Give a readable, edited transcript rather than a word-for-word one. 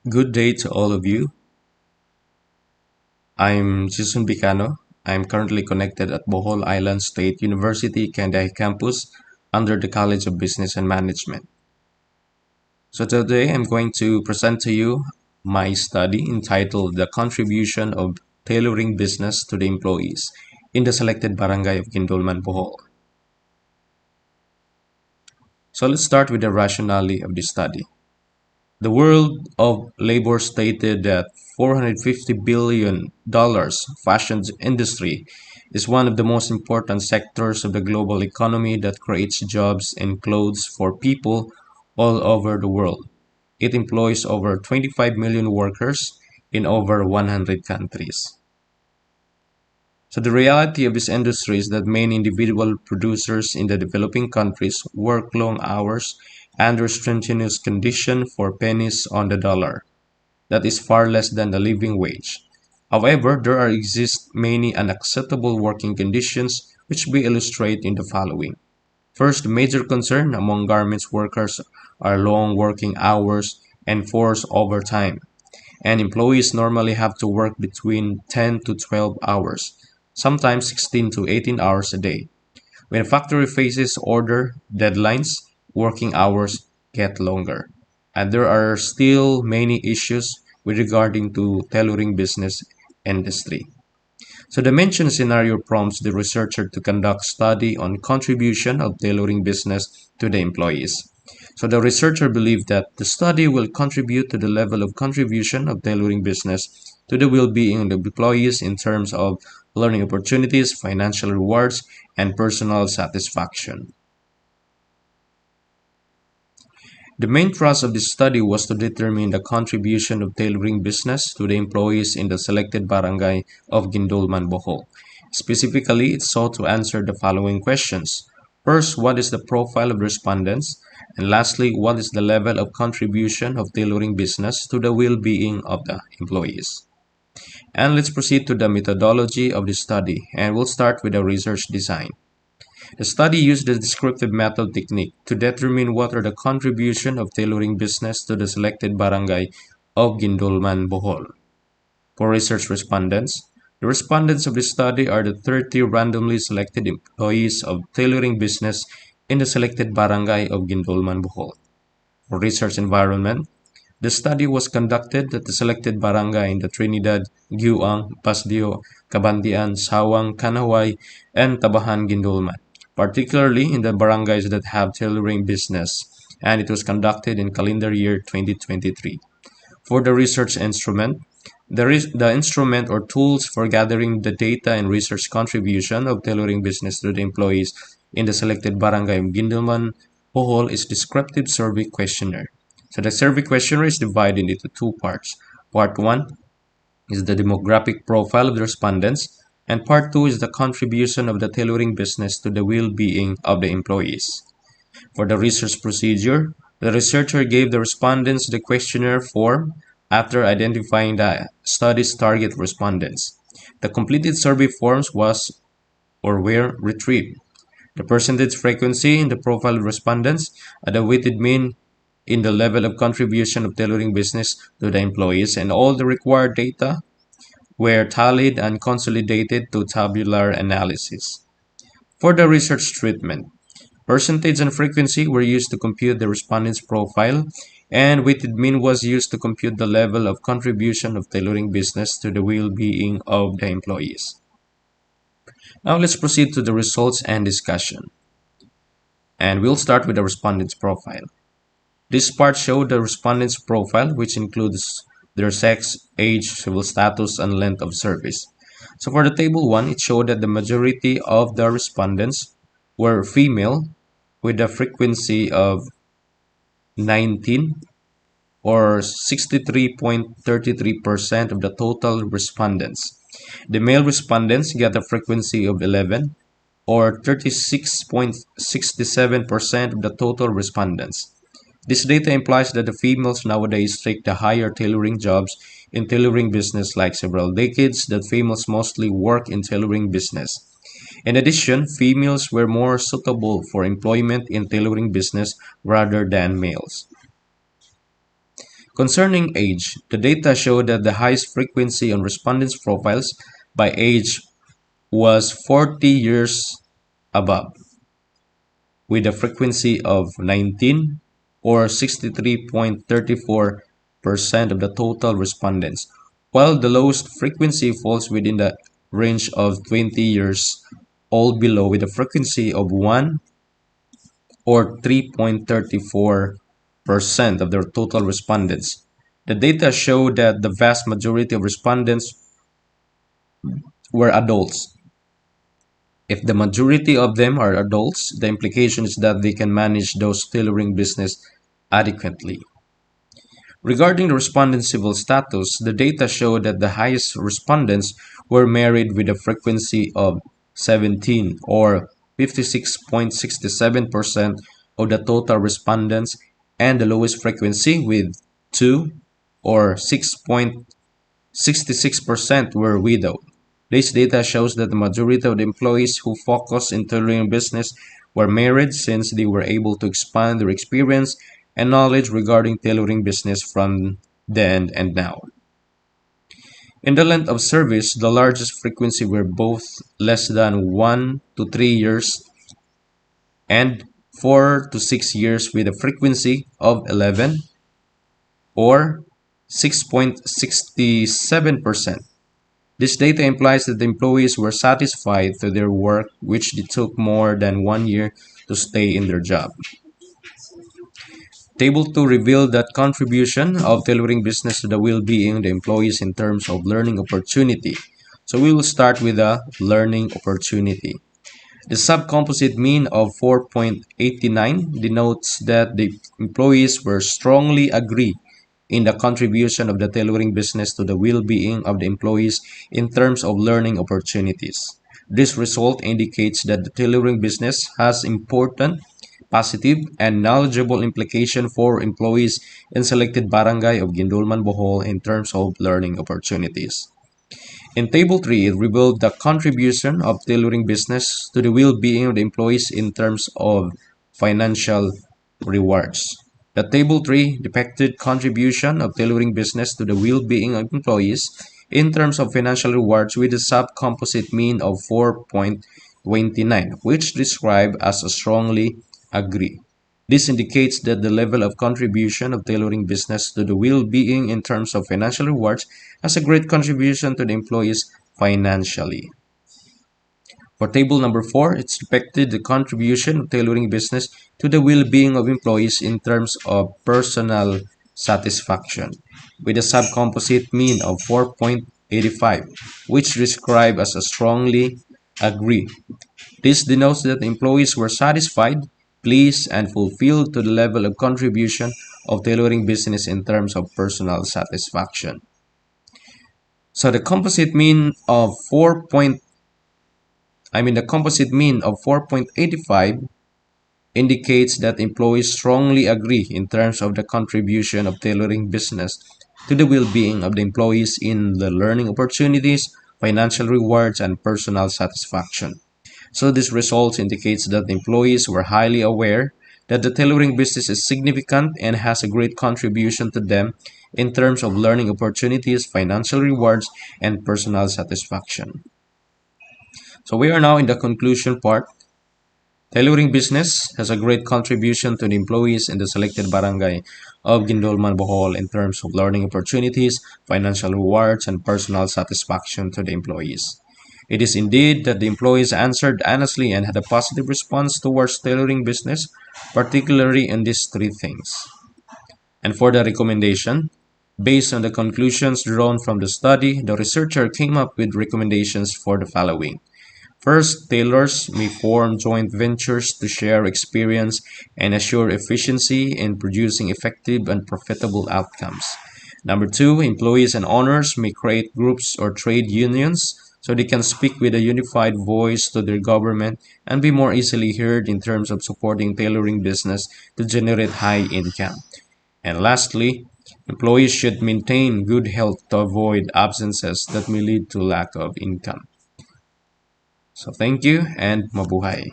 Good day to all of you. I'm Jason Bicano. I'm currently connected at Bohol Island State University, Kanday campus under the College of Business and Management. So today I'm going to present to you my study entitled The Contribution of Tailoring Business to the Employees in the selected Barangay of Guindulman, Bohol. So let's start with the rationale of the study. The World of Labor stated that $450 billion fashion industry is one of the most important sectors of the global economy that creates jobs and clothes for people all over the world. It employs over 25 million workers in over 100 countries. So the reality of this industry is that many individual producers in the developing countries work long hours under strenuous conditions for pennies on the dollar. That is far less than the living wage. However, exist many unacceptable working conditions which we illustrate in the following. First, the major concern among garments workers are long working hours and forced overtime, and employees normally have to work between 10 to 12 hours, sometimes 16 to 18 hours a day. When a factory faces order deadlines, working hours get longer. And there are still many issues with regarding to tailoring business industry. So the mentioned scenario prompts the researcher to conduct study on contribution of tailoring business to the employees. So the researcher believed that the study will contribute to the level of contribution of tailoring business to the well-being of the employees in terms of learning opportunities, financial rewards, and personal satisfaction. The main thrust of this study was to determine the contribution of tailoring business to the employees in the selected barangay of Guindulman, Bohol. Specifically, it sought to answer the following questions. First, what is the profile of respondents? And lastly, what is the level of contribution of tailoring business to the well-being of the employees? And let's proceed to the methodology of the study, and we'll start with the research design. The study used the descriptive method technique to determine what are the contribution of tailoring business to the selected barangay of Guindulman, Bohol. For research respondents, the respondents of the study are the 30 randomly selected employees of tailoring business in the selected barangay of Guindulman, Bohol. For research environment, the study was conducted at the selected barangay in the Trinidad, Guang, Pasdio, Cabantian, Sawang, Kanaway, and Tabahan, Guindulman, particularly in the barangays that have tailoring business, and it was conducted in calendar year 2023. For the research instrument, the instrument or tools for gathering the data and research contribution of tailoring business to the employees in the selected barangay of Guindulman, Bohol is descriptive survey questionnaire. So the survey questionnaire is divided into two parts. Part 1 is the demographic profile of the respondents, and part 2 is the contribution of the tailoring business to the well-being of the employees. For the research procedure, the researcher gave the respondents the questionnaire form after identifying the study's target respondents. The completed survey forms were retrieved. The percentage frequency in the profile of respondents, the weighted mean in the level of contribution of tailoring business to the employees, and all the required data were tallied and consolidated to tabular analysis. For the research treatment, percentage and frequency were used to compute the respondent's profile, and weighted mean was used to compute the level of contribution of tailoring business to the well-being of the employees. Now let's proceed to the results and discussion. And we'll start with the respondent's profile. This part showed the respondent's profile, which includes their sex, age, civil status, and length of service. So for the table 1, it showed that the majority of the respondents were female with a frequency of 19 or 63.33% of the total respondents. The male respondents got a frequency of 11 or 36.67% of the total respondents. This data implies that the females nowadays take the higher tailoring jobs in tailoring business like several decades that females mostly work in tailoring business. In addition, females were more suitable for employment in tailoring business rather than males. Concerning age, the data showed that the highest frequency on respondents' profiles by age was 40 years above, with a frequency of 19 or 63.34% of the total respondents, while the lowest frequency falls within the range of 20 years old below with a frequency of 1 or 3.34% of their total respondents. The data show that the vast majority of respondents were adults. If the majority of them are adults, the implication is that they can manage those tailoring business adequately. Regarding the respondent civil status, the data show that the highest respondents were married with a frequency of 17 or 56.67% of the total respondents, and the lowest frequency with 2 or 6.66% were widowed. This data shows that the majority of the employees who focus in tailoring business were married, since they were able to expand their experience and knowledge regarding tailoring business from then and now. In the length of service, the largest frequency were both less than 1 to 3 years and 4 to 6 years, with a frequency of 11 or 6.67%. This data implies that the employees were satisfied with their work, which took more than 1 year to stay in their job. Table 2 revealed that contribution of tailoring business to the well-being of the employees in terms of learning opportunity. So we will start with the learning opportunity. The subcomposite mean of 4.89 denotes that the employees were strongly agree in the contribution of the tailoring business to the well-being of the employees in terms of learning opportunities. This result indicates that the tailoring business has important, positive, and knowledgeable implication for employees in selected barangay of Guindulman, Bohol in terms of learning opportunities. In Table 3, it revealed the contribution of tailoring business to the well-being of the employees in terms of financial rewards. The Table 3 depicted contribution of tailoring business to the well-being of employees in terms of financial rewards with a subcomposite mean of 4.29, which described as a strongly agree. This indicates that the level of contribution of tailoring business to the well-being in terms of financial rewards has a great contribution to the employees financially. For table number 4, it's depicted the contribution of tailoring business to the well-being of employees in terms of personal satisfaction, with a subcomposite mean of 4.85, which described as a strongly agree. This denotes that employees were satisfied, pleased, and fulfilled to the level of contribution of tailoring business in terms of personal satisfaction. So the composite mean of 4.85 indicates that employees strongly agree in terms of the contribution of tailoring business to the well-being of the employees in the learning opportunities, financial rewards, and personal satisfaction. So this result indicates that employees were highly aware that the tailoring business is significant and has a great contribution to them in terms of learning opportunities, financial rewards, and personal satisfaction. So we are now in the conclusion part. Tailoring business has a great contribution to the employees in the selected barangay of Guindulman, Bohol in terms of learning opportunities, financial rewards, and personal satisfaction to the employees. It is indeed that the employees answered honestly and had a positive response towards tailoring business, particularly in these three things. And for the recommendation, based on the conclusions drawn from the study, the researcher came up with recommendations for the following. First, tailors may form joint ventures to share experience and assure efficiency in producing effective and profitable outcomes. Number 2, employees and owners may create groups or trade unions so they can speak with a unified voice to their government and be more easily heard in terms of supporting tailoring business to generate high income. And lastly, employees should maintain good health to avoid absences that may lead to lack of income. So thank you and mabuhay.